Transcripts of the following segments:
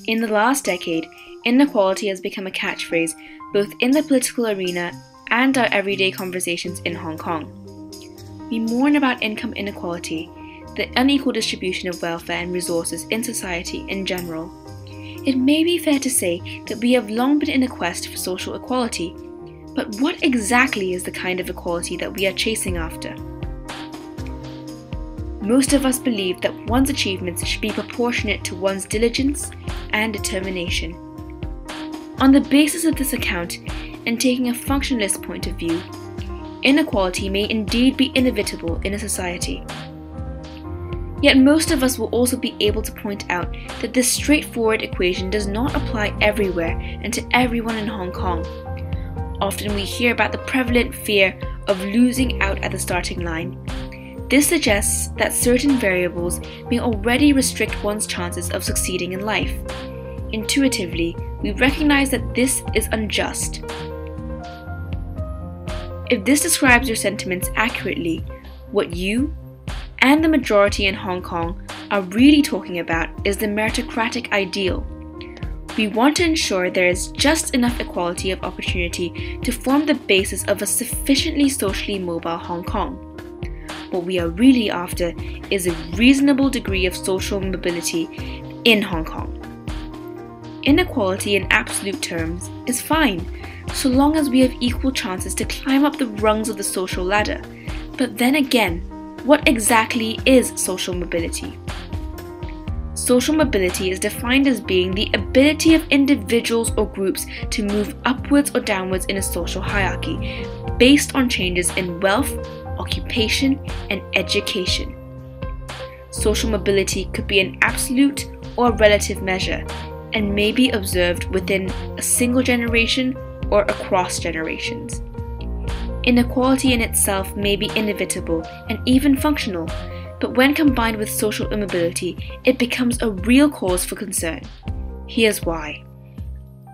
In the last decade, inequality has become a catchphrase both in the political arena and our everyday conversations in Hong Kong. We mourn about income inequality, the unequal distribution of welfare and resources in society in general. It may be fair to say that we have long been in a quest for social equality, but what exactly is the kind of equality that we are chasing after? Most of us believe that one's achievements should be proportionate to one's diligence and determination. On the basis of this account, and taking a functionalist point of view, inequality may indeed be inevitable in a society. Yet most of us will also be able to point out that this straightforward equation does not apply everywhere and to everyone in Hong Kong. Often we hear about the prevalent fear of losing out at the starting line. This suggests that certain variables may already restrict one's chances of succeeding in life. Intuitively, we recognize that this is unjust. If this describes your sentiments accurately, what you and the majority in Hong Kong are really talking about is the meritocratic ideal. We want to ensure there is just enough equality of opportunity to form the basis of a sufficiently socially mobile Hong Kong. What we are really after is a reasonable degree of social mobility in Hong Kong. Inequality in absolute terms is fine, so long as we have equal chances to climb up the rungs of the social ladder. But then again, what exactly is social mobility? Social mobility is defined as being the ability of individuals or groups to move upwards or downwards in a social hierarchy based on changes in wealth, occupation, and education. Social mobility could be an absolute or relative measure and may be observed within a single generation or across generations. Inequality in itself may be inevitable and even functional, but when combined with social immobility, it becomes a real cause for concern. Here's why.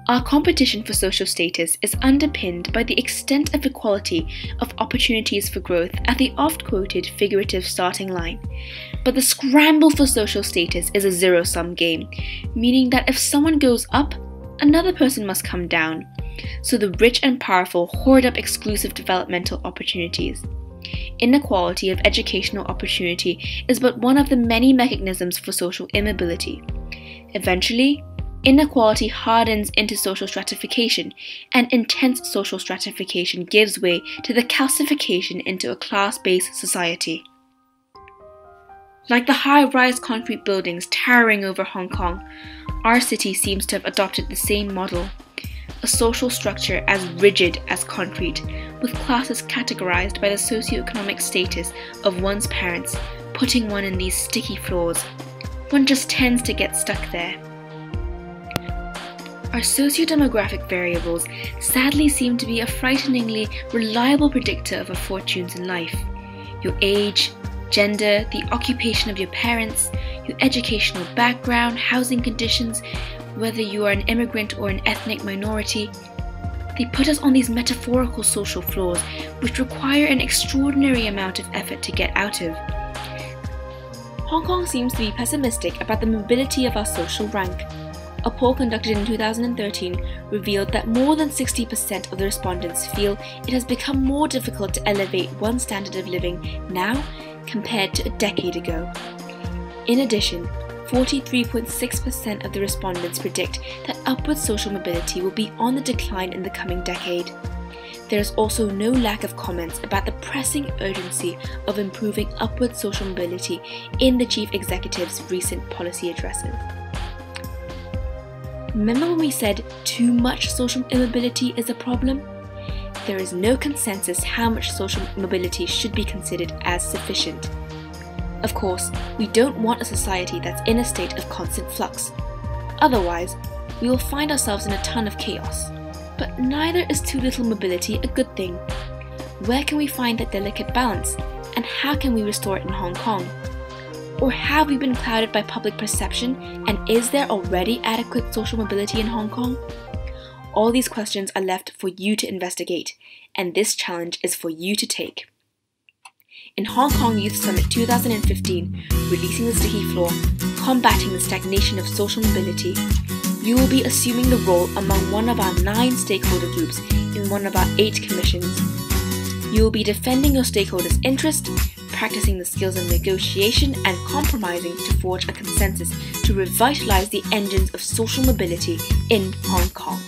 Our competition for social status is underpinned by the extent of equality of opportunities for growth at the oft-quoted figurative starting line. But the scramble for social status is a zero-sum game, meaning that if someone goes up, another person must come down. So the rich and powerful hoard up exclusive developmental opportunities. Inequality of educational opportunity is but one of the many mechanisms for social immobility. Eventually, inequality hardens into social stratification, and intense social stratification gives way to the calcification into a class-based society. Like the high-rise concrete buildings towering over Hong Kong, our city seems to have adopted the same model. A social structure as rigid as concrete, with classes categorized by the socioeconomic status of one's parents, putting one in these sticky floors. One just tends to get stuck there. Our socio-demographic variables sadly seem to be a frighteningly reliable predictor of our fortunes in life. Your age, gender, the occupation of your parents, your educational background, housing conditions, whether you are an immigrant or an ethnic minority. They put us on these metaphorical social floors which require an extraordinary amount of effort to get out of. Hong Kong seems to be pessimistic about the mobility of our social rank. A poll conducted in 2013 revealed that more than 60% of the respondents feel it has become more difficult to elevate one's standard of living now compared to a decade ago. In addition, 43.6% of the respondents predict that upward social mobility will be on the decline in the coming decade. There is also no lack of comments about the pressing urgency of improving upward social mobility in the Chief Executive's recent policy addresses. Remember when we said too much social immobility is a problem? There is no consensus how much social mobility should be considered as sufficient. Of course, we don't want a society that's in a state of constant flux. Otherwise, we will find ourselves in a ton of chaos. But neither is too little mobility a good thing. Where can we find that delicate balance, and how can we restore it in Hong Kong? Or have we been clouded by public perception, and is there already adequate social mobility in Hong Kong? All these questions are left for you to investigate, and this challenge is for you to take. In Hong Kong Youth Summit 2015, Releasing the Sticky Floor, Combating the Stagnation of Social Mobility, You will be assuming the role among one of our 9 stakeholder groups in one of our 8 commissions. You will be defending your stakeholders' interest, practicing the skills of negotiation and compromising to forge a consensus to revitalize the engines of social mobility in Hong Kong.